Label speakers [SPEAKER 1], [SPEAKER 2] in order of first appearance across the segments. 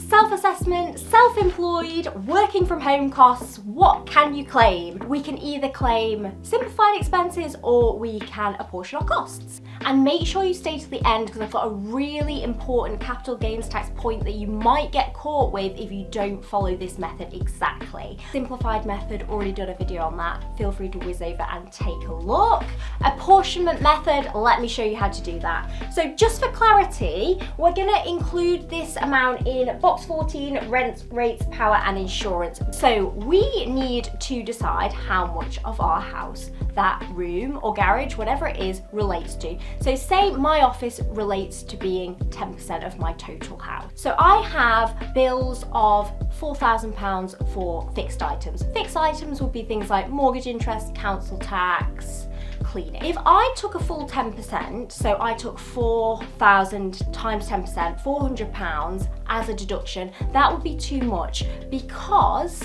[SPEAKER 1] Self-assessment, self-employed, working from home costs, what can you claim? We can either claim simplified expenses or we can apportion our costs. And make sure you stay to the end because I've got a really important capital gains tax point that you might get caught with if you don't follow this method exactly. Simplified method, already done a video on that. Feel free to whiz over and take a look. Apportionment method, let me show you how to do that. So just for clarity, we're gonna include this amount in box 14, rent, rates, power and insurance. So we need to decide how much of our house that room or garage, whatever it is, relates to. So say my office relates to being 10% of my total house. So I have bills of £4,000 for fixed items. Fixed items would be things like mortgage interest, council tax, cleaning. If I took a full 10%, so I took 4,000 times 10%, £400 as a deduction, that would be too much because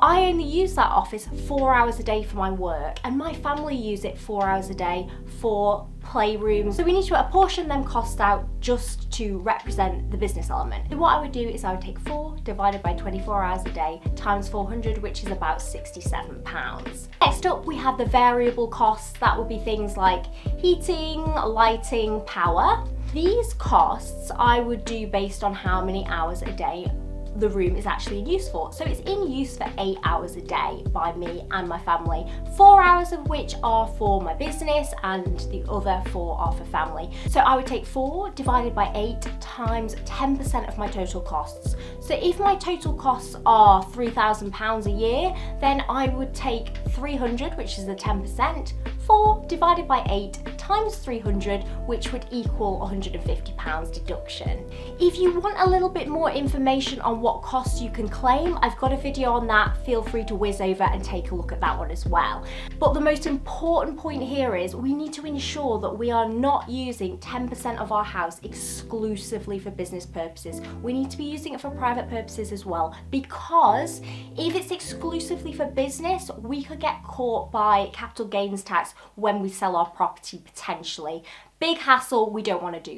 [SPEAKER 1] I only use that office 4 hours a day for my work and my family use it 4 hours a day for playrooms. So we need to apportion them costs out just to represent the business element. So what I would do is I would take 4 divided by 24 hours a day times 400, which is about £67. Next up, we have the variable costs. That would be things like heating, lighting, power. These costs I would do based on how many hours a day the room is actually in use for. So it's in use for 8 hours a day by me and my family, 4 hours of which are for my business and the other 4 are for family. So I would take 4 divided by 8 times 10% of my total costs. So if my total costs are £3,000 a year, then I would take 300, which is the 10%, 4 divided by 8 times 300, which would equal £150 deduction. If you want a little bit more information on what costs you can claim, I've got a video on that. Feel free to whiz over and take a look at that one as well. But the most important point here is we need to ensure that we are not using 10% of our house exclusively for business purposes. We need to be using it for private purposes as well, because if it's exclusively for business, we could get caught by capital gains tax when we sell our property potentially. Big hassle, we don't want to do